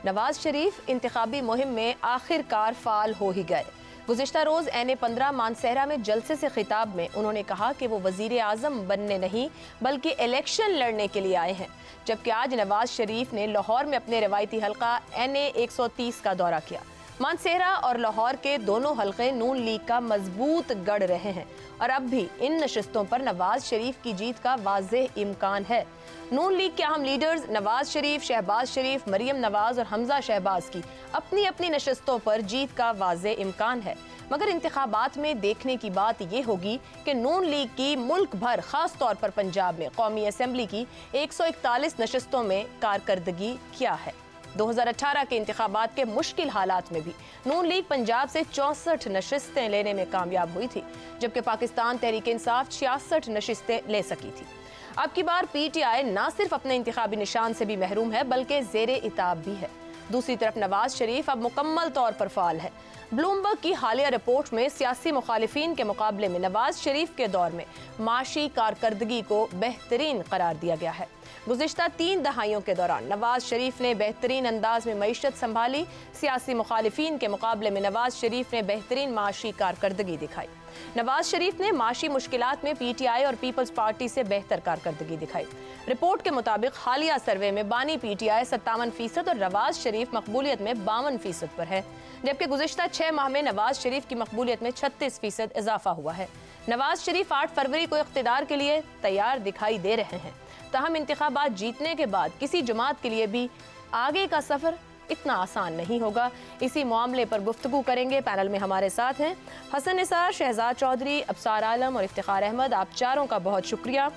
नवाज शरीफ इंतखाबी मुहिम में आखिरकार फाल हो ही गए। गुज़िश्ता रोज़ NA-15 मानसहरा में जलसे से खिताब में उन्होंने कहा कि वो वज़ीर आज़म बनने नहीं बल्कि इलेक्शन लड़ने के लिए आए हैं। जबकि आज नवाज शरीफ ने लाहौर में अपने रवायती हल्का NA-130 का दौरा किया। मानसहरा और लाहौर के दोनों हल्के नून लीग का मजबूत गढ़ रहे हैं और अब भी इन नशिस्तों पर नवाज शरीफ की जीत का वाज़ेह इम्कान है। नून लीग के अहम लीडर्स नवाज शरीफ, शहबाज शरीफ, मरियम नवाज और हमजा शहबाज की अपनी अपनी नशिस्तों पर जीत का वाज़ेह इम्कान है। मगर इंतखाबात में देखने की बात यह होगी कि नून लीग की मुल्क भर खास तौर पर पंजाब में कौमी असम्बली की 141 नशिस्तों में कारकर्दगी क्या है। 2018 के इंतखाबात के मुश्किल हालात में भी नून लीग पंजाब से 64 नशिस्तें लेने में कामयाब हुई थी, जबकि पाकिस्तान तहरीक इंसाफ 66 नशिस्तें ले सकी थी। अब की बार PTI ना सिर्फ अपने इंतखाबी निशान से भी महरूम है बल्कि ज़ेरे इताब भी है। दूसरी तरफ नवाज शरीफ अब मुकम्मल तौर पर फाल है। ब्लूमबर्ग की हालिया रिपोर्ट में सियासी मुखालिफिन के मुकाबले में नवाज शरीफ के दौर में माशी कारकर्दगी को बेहतरीन करार दिया गया है। गुज़िश्ता 3 दहाइयों के दौरान नवाज शरीफ ने बेहतरीन अंदाज में मईशत संभाली। सियासी मुखालिफिन के मुकाबले में नवाज शरीफ ने बेहतरीन माशी कारकर्दगी दिखाई। नवाज शरीफ ने माशी मुश्किलात में PTI और पीपल्स पार्टी से बेहतर कारकर्दगी दिखाई। रिपोर्ट के मुताबिक हालिया सर्वे में बानी PTI 57% और नवाज शरीफ मकबूलियत में 52% पर है, जबकि गुज़िश्ता 6 माह में नवाज शरीफ की मकबूलियत में 36% इजाफा हुआ है। नवाज शरीफ 8 फरवरी को इख्तिदार के लिए तैयार दिखाई दे रहे हैं। तहम इंतखाबात जीतने के बाद किसी जमात के लिए भी आगे का सफ़र इतना आसान नहीं होगा। इसी मामले पर गुफ्तगू करेंगे। पैनल में हमारे साथ हैं हसन निसार, शहजाद चौधरी, अब्सार आलम और इफ्तिखार अहमद। आप चारों का बहुत शुक्रिया।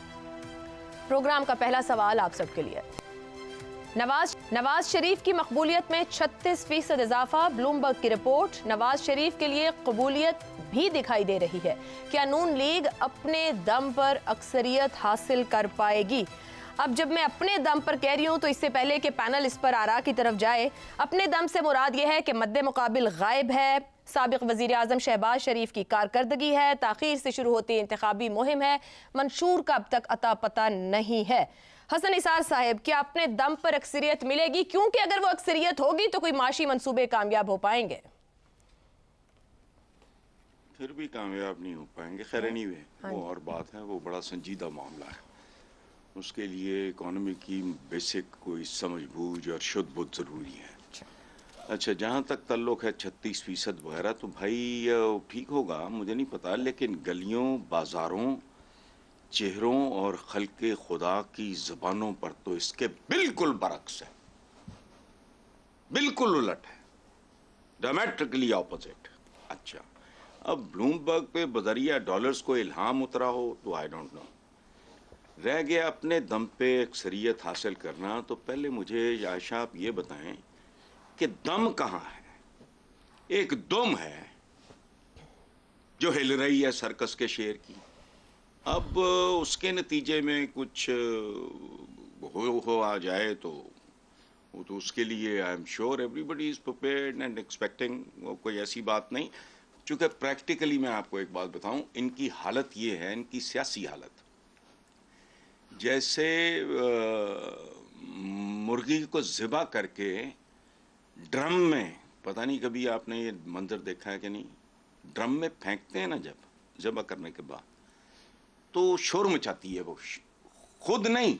प्रोग्राम का पहला सवाल आप सबके लिए। नवाज शरीफ की मकबूलियत में 36% इजाफा। ब्लूमबर्ग की रिपोर्ट नवाज शरीफ के लिए कबूलियत भी दिखाई दे रही है। क्या नून लीग अपने दम पर अक्सरियत हासिल कर पाएगी? अब जब मैं अपने दम पर कह रही हूं तो इससे पहले कि पैनल इस पर आरा की तरफ जाए, अपने दम से मुराद यह है कि मद्दे मुकाबिल गायब है, साबिक वज़ीर आज़म शहबाज शरीफ की कारकर्दगी है, ताख़ीर से शुरू होती इंतखाबी मुहिम है, मंशूर का अब तक अता पता नहीं है। हसन निसार साहब, क्या अपने दम पर अक्सरियत मिलेगी? क्योंकि अगर वो अक्सरियत होगी तो कोई माशी मंसूबे कामयाब हो पाएंगे? फिर भी कामयाब नहीं हो पाएंगे। खैर एनीवे, वो और बात है, वो बड़ा संजीदा मामला है। उसके लिए इकोनॉमी की बेसिक कोई समझ बूझ और शुद्ध बुद्ध ज़रूरी है। अच्छा, जहाँ तक ताल्लुक है 36% वगैरह, तो भाई ठीक होगा, मुझे नहीं पता, लेकिन गलियों, बाज़ारों, चेहरों और खल्के खुदा की ज़बानों पर तो इसके बिल्कुल बरक्स है, बिल्कुल उलट है, डायमेट्रिकली ऑपोजिट। अच्छा, अब ब्लूमबर्ग पे बदरिया डॉलर्स को इल्हाम उतरा हो तो आई डोंट नो। रह गया अपने दम पे अक्सरियत हासिल करना। तो पहले मुझे आयशा आप ये बताएं कि दम कहाँ है? एक दुम है जो हिल रही है सर्कस के शेर की। अब उसके नतीजे में कुछ हो आ जाए तो वो तो उसके लिए I am sure everybody is prepared and expecting. कोई ऐसी बात नहीं। चूँकि प्रैक्टिकली मैं आपको एक बात बताऊं, इनकी हालत ये है, इनकी सियासी हालत, जैसे मुर्गी को ज़िबा करके ड्रम में, पता नहीं कभी आपने ये मंजर देखा है कि नहीं, ड्रम में फेंकते हैं ना जब ज़िबा करने के बाद, तो शोर मचाती है वो, खुद नहीं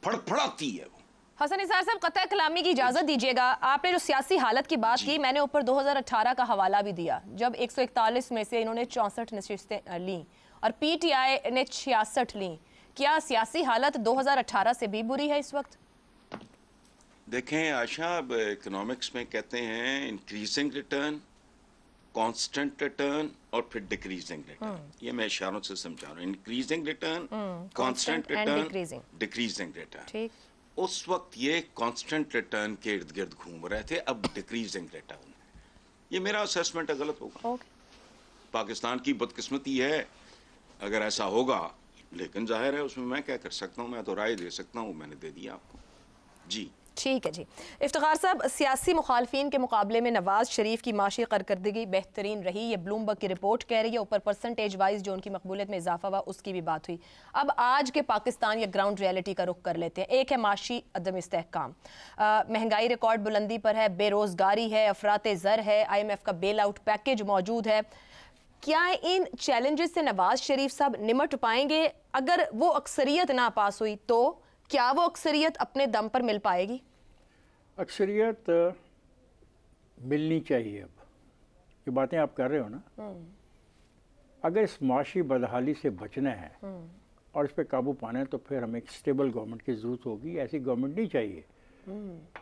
फड़फड़ाती है वो। हसन निसार साहब, क़तई कलामी की इजाज़त दीजिएगा। आपने जो सियासी हालत की बात की, मैंने ऊपर 2018 का हवाला भी दिया, जब 141 में से इन्होंने 64 नशिस्तें लीं और PTI ने 66 लीं। क्या सियासी हालत 2018 से भी बुरी है इस वक्त? देखें आशा, अब इकोनॉमिक्स में कहते हैं इंक्रीजिंग रिटर्न, कांस्टेंट रिटर्न और फिर डिक्रीजिंग रिटर्न। ये मैं इशारों से समझा रहा हूँ। Increasing return, constant return, decreasing return. ठीक, उस वक्त ये कांस्टेंट रिटर्न के इर्द गिर्द घूम रहे थे, अब डिक्रीजिंग रिटर्न। ये मेरा असेसमेंट गलत होगा। पाकिस्तान की बदकिस्मती है अगर ऐसा होगा, लेकिन जाहिर है उसमें मैं क्या कर सकता हूँ, मैं तो राय दे सकता हूँ, मैंने दे दिया आपको। जी ठीक है जी। इफ्तिखार साहब, सियासी मुखालफिन के मुकाबले में नवाज शरीफ की माशी कारकर्दगी बेहतरीन रही, ये ब्लूमबर्ग की रिपोर्ट कह रही है। ऊपर परसेंटेज वाइज जो उनकी मकबूलियत में इजाफा हुआ उसकी भी बात हुई। अब आज के पाकिस्तान या ग्राउंड रियलिटी का रुख कर लेते हैं। एक है माशी अदम इस्तेहकाम, महंगाई रिकॉर्ड बुलंदी पर है, बेरोजगारी है, अफराते ज़र है, IMF का बेल आउट पैकेज मौजूद है। क्या इन चैलेंजेस से नवाज शरीफ साहब निमट पाएंगे? अगर वो अक्सरियत ना पास हुई तो क्या वो अक्सरियत अपने दम पर मिल पाएगी? अक्सरियत मिलनी चाहिए। अब ये बातें आप कर रहे हो ना, अगर इस माशी बदहाली से बचना है और इस पर काबू पाना है तो फिर हमें एक स्टेबल गवर्नमेंट की ज़रूरत होगी। ऐसी गवर्नमेंट नहीं चाहिए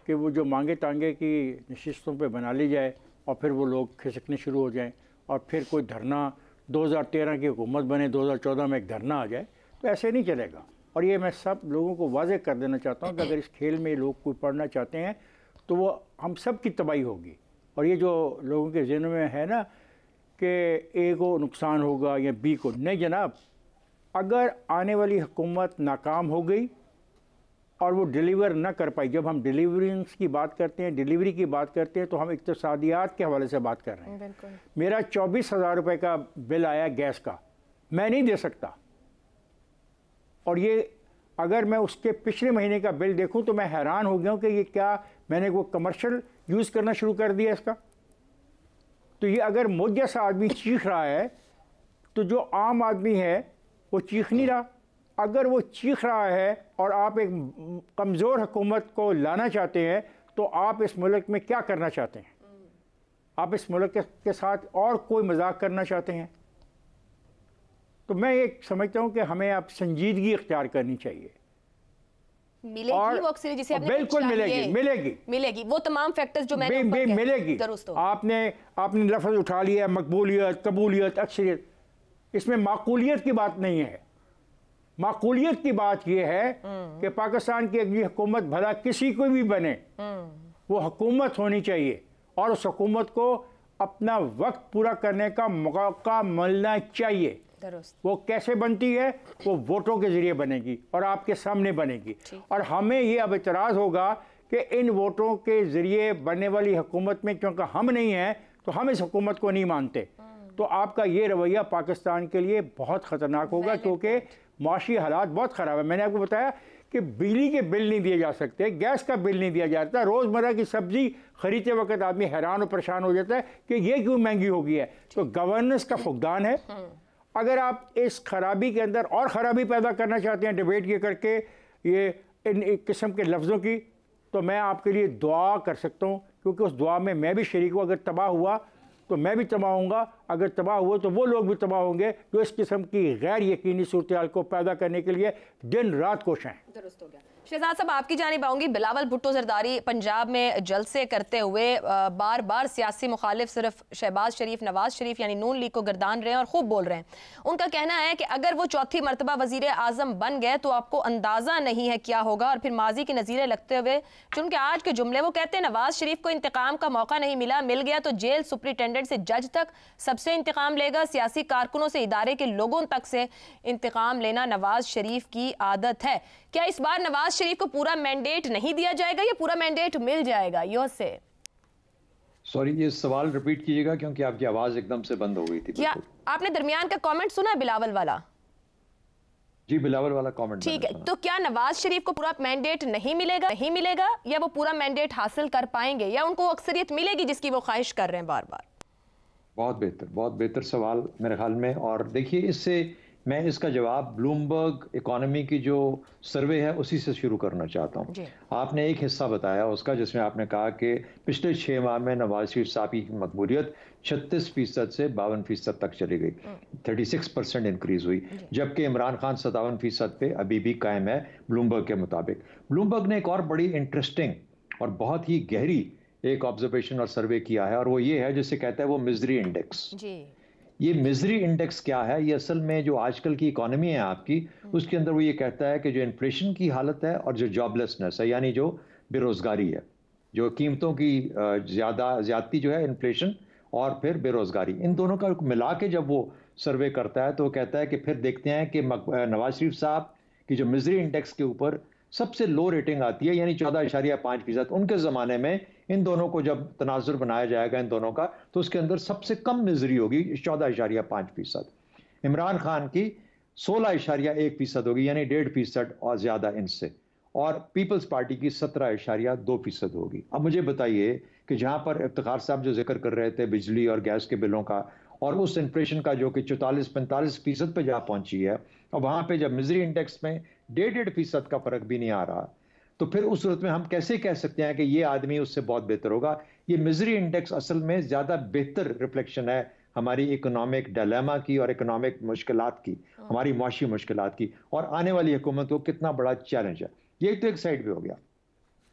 कि वो जो मांगे तांगे की नशिस्तों पे बना ली जाए और फिर वो लोग खिसकने शुरू हो जाएं और फिर कोई धरना 2013 की हुकूमत बने 2014 में एक धरना आ जाए, तो ऐसे नहीं चलेगा। और ये मैं सब लोगों को वाज़ेह कर देना चाहता हूँ कि अगर इस खेल में लोग कोई पढ़ना चाहते हैं तो वो हम सब की तबाही होगी। और ये जो लोगों के ज़हन में है ना कि ए को नुकसान होगा या बी को, नहीं जनाब, अगर आने वाली हुकूमत नाकाम हो गई और वो डिलीवर ना कर पाई, जब हम डिलीवरेंस की बात करते हैं, डिलीवरी की बात करते हैं, तो हम इक़्तिसादियात के हवाले से बात कर रहे हैं। मेरा 24,000 रुपये का बिल आया गैस का, मैं नहीं दे सकता। और ये अगर मैं उसके पिछले महीने का बिल देखूं तो मैं हैरान हो गया हूं कि ये क्या मैंने वो कमर्शियल यूज़ करना शुरू कर दिया इसका। तो ये अगर मुझ जैसा आदमी चीख रहा है तो जो आम आदमी है वो चीख नहीं रहा। अगर वो चीख रहा है और आप एक कमज़ोर हुकूमत को लाना चाहते हैं तो आप इस मुल्क में क्या करना चाहते हैं? आप इस मुल्क के साथ और कोई मजाक करना चाहते हैं? तो मैं ये समझता हूं कि हमें अब संजीदगी इख्तियार करनी चाहिए। मिलेगी वो अक्सर जिसे आपने बिल्कुल मिलेगी वो तमाम फैक्टर्स जो मैंने मिलेगी। आपने लफ्ज़ उठा लिया मकबूलियत, कबूलियत, अक्सरियत, इसमें माकूलियत की बात नहीं है। माकूलियत की बात यह है कि पाकिस्तान की अगली हुकूमत भला किसी को भी बने, वो हुकूमत होनी चाहिए और उस हुकूमत को अपना वक्त पूरा करने का मौका मिलना चाहिए। वो कैसे बनती है? वो वोटों के जरिए बनेगी और आपके सामने बनेगी। और हमें ये अब इतराज़ होगा कि इन वोटों के जरिए बनने वाली हुकूमत में क्योंकि हम नहीं हैं तो हम इस हुकूमत को नहीं मानते। तो आपका ये रवैया पाकिस्तान के लिए बहुत ख़तरनाक होगा क्योंकि माशी हालात बहुत ख़राब है। मैंने आपको बताया कि बिजली के बिल नहीं दिए जा सकते, गैस का बिल नहीं दिया जाता, रोज़मर्रा की सब्ज़ी ख़रीदते वक्त आदमी हैरान और परेशान हो जाता है कि ये क्यों महंगी हो गई है। तो गवर्नेंस का फुकदान है। अगर आप इस खराबी के अंदर और ख़राबी पैदा करना चाहते हैं डिबेट ये करके ये इन एक किस्म के लफ्ज़ों की, तो मैं आपके लिए दुआ कर सकता हूँ क्योंकि उस दुआ में मैं भी शरीक हूँ। अगर तबाह हुआ तो मैं भी तबाह होऊंगा, अगर तबाह हुआ तो वो लोग भी तबाह होंगे जो इस किस्म की गैर यकीनी सूरत को पैदा करने के लिए दिन रात कोशिश हैं। दुरुस्त हो गया। शहजाद साहब आपकी जानिब आऊंगी। बिलावल भुट्टो जरदारी पंजाब में जलसे करते हुए बार बार सियासी मुखालिफ सिर्फ शहबाज शरीफ, नवाज शरीफ यानी नून लीग को गर्दान रहे हैं और खूब बोल रहे हैं। उनका कहना है कि अगर वो चौथी मरतबा वजीर आजम बन गए तो आपको अंदाजा नहीं है क्या होगा। और फिर माजी की नज़ीरें लगते हुए चूंकि आज के जुमले वो कहते हैं नवाज शरीफ को इंतकाम का मौका नहीं मिला, मिल गया तो जेल सुप्रिटेंडेंट से जज तक सबसे इंतकाम लेगा। सियासी कारकुनों से इदारे के लोगों तक से इंतकाम लेना नवाज शरीफ की आदत है। क्या इस बार नवाज शरीफ को पूरा मैंडेट नहीं दिया जाएगा या पूरा मैंडेट मिल जाएगा? यो से सॉरी, ये सवाल रिपीट कीजिएगा क्योंकि आपकी आवाज एकदम से बंद हो गई थी। क्या आपने दरमियान का कमेंट सुना बिलावल वाला? जी, बिलावल वाला कमेंट ठीक है। तो क्या नवाज शरीफ को पूरा मैंडेट नहीं मिलेगा या वो पूरा मैंडेट हासिल कर पाएंगे या उनको अक्सरियत मिलेगी जिसकी वो ख्वाहिश कर रहे हैं बार बार? बहुत बेहतर सवाल मेरे ख्याल में। और देखिए, इससे मैं इसका जवाब ब्लूमबर्ग इकोनॉमी की जो सर्वे है उसी से शुरू करना चाहता हूँ। आपने एक हिस्सा बताया उसका जिसमें आपने कहा कि पिछले 6 माह में नवाज शरीफ साहब की मकबूलियत 36% से 52% तक चली गई, 36% इंक्रीज हुई, जबकि इमरान खान 57% पे अभी भी कायम है ब्लूमबर्ग के मुताबिक। ब्लूमबर्ग ने एक और बड़ी इंटरेस्टिंग और बहुत ही गहरी एक ऑब्जर्वेशन और सर्वे किया है और वो ये है जिसे कहता है वो मिजरी इंडेक्स। ये मिजरी इंडेक्स क्या है? ये असल में जो आजकल की इकोनॉमी है आपकी, उसके अंदर वो ये कहता है कि जो इन्फ्लेशन की हालत है और जो जॉबलेसनेस है यानी जो बेरोजगारी है, जो कीमतों की ज्यादती जो है, इन्फ्लेशन और फिर बेरोजगारी, इन दोनों का मिला के जब वो सर्वे करता है तो वो कहता है कि फिर देखते हैं कि नवाज शरीफ साहब की जो मिजरी इंडेक्स के ऊपर सबसे लो रेटिंग आती है, यानी 14.5%। उनके ज़माने में इन दोनों को जब तनाजुर बनाया जाएगा इन दोनों का, तो उसके अंदर सबसे कम मिजरी होगी 14.5%। इमरान खान की 16.1% होगी, यानी 1.5% और ज़्यादा इनसे, और पीपल्स पार्टी की 17.2% होगी। अब मुझे बताइए कि जहां पर इफ्तिखार साहब जो जिक्र कर रहे थे बिजली और गैस के बिलों का, और उस इन्फ्लेशन का जो कि 44-45% पे जा पहुंची है, और वहां पे जब मिजरी इंडेक्स में 1.5% का फर्क भी नहीं आ रहा, तो फिर उस सूरत में हम कैसे कह सकते हैं कि ये आदमी उससे बहुत बेहतर होगा? ये मिजरी इंडेक्स असल में ज्यादा बेहतर रिफ्लेक्शन है हमारी इकोनॉमिक डायलेमा की और इकोनॉमिक मुश्किलात की, हमारी मुआशी मुश्किलात की, और आने वाली हुकूमत को कितना बड़ा चैलेंज है। ये तो एक साइड पे हो गया।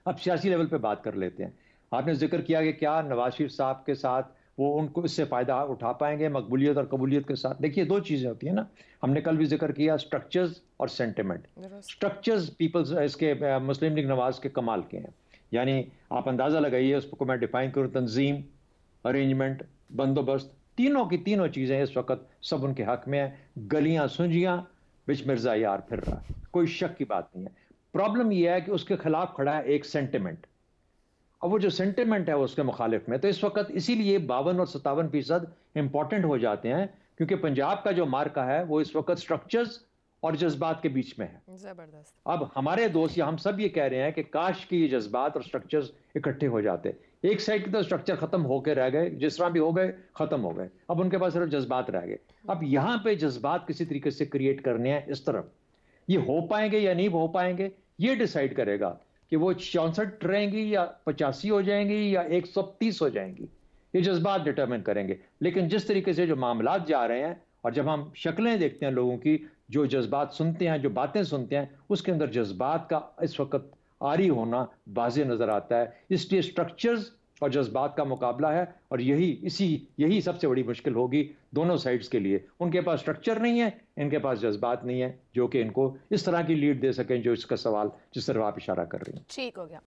अब सियासी लेवल पे बात कर लेते हैं। आपने जिक्र किया कि क्या नवाज शरीफ साहब के साथ वो उनको इससे फायदा उठा पाएंगे मकबूलियत और कबूलियत के साथ? देखिए, दो चीजें होती है ना, हमने कल भी जिक्र किया, स्ट्रक्चर्स और सेंटिमेंट। स्ट्रक्चर्स पीपल्स इसके मुस्लिम लीग नवाज के कमाल के हैं, यानी आप अंदाजा लगाइए, उसको मैं डिफाइन करूं, तंजीम, अरेंजमेंट, बंदोबस्त, तीनों की तीनों चीजें इस वक्त सब उनके हक में है। गलियां सुंजियां बिच मिर्जा यार फिर रहा, कोई शक की बात नहीं है। प्रॉब्लम यह है कि उसके खिलाफ खड़ा है एक सेंटिमेंट, अब वो जो सेंटिमेंट है वो उसके मुखालिफ में। तो इस वक्त इसीलिए 52 और 57% इंपॉर्टेंट हो जाते हैं, क्योंकि पंजाब का जो मार्का है वो इस वक्त स्ट्रक्चर्स और जज्बात के बीच में है। जबरदस्त। अब हमारे दोस्त या हम सब ये कह रहे हैं कि काश की ये जज्बात और स्ट्रक्चर्स इकट्ठे हो जाते। एक साइड के तो स्ट्रक्चर खत्म होकर रह गए, जिस तरह भी हो गए खत्म हो गए, अब उनके पास सिर्फ जज्बात रह गए। अब यहां पे जज्बात किसी तरीके से क्रिएट करने हैं इस तरफ, ये हो पाएंगे या नहीं हो पाएंगे, ये डिसाइड करेगा कि वो 64 रहेंगी या 85 हो जाएंगी या 130 हो जाएंगी, ये जज्बात डिटरमिन करेंगे। लेकिन जिस तरीके से जो मामलात जा रहे हैं, और जब हम शक्लें देखते हैं लोगों की, जो जज्बात सुनते हैं, जो बातें सुनते हैं, उसके अंदर जज्बात का इस वक्त आरी होना वाज़ेह नजर आता है। इसलिए स्ट्रक्चर्स और जज्बात का मुकाबला है, और यही सबसे बड़ी मुश्किल होगी दोनों साइड्स के लिए। उनके पास स्ट्रक्चर नहीं है, इनके पास जज्बात नहीं है जो कि इनको इस तरह की लीड दे सकें जो इसका सवाल जिस तरह आप इशारा कर रही हैं। ठीक हो गया।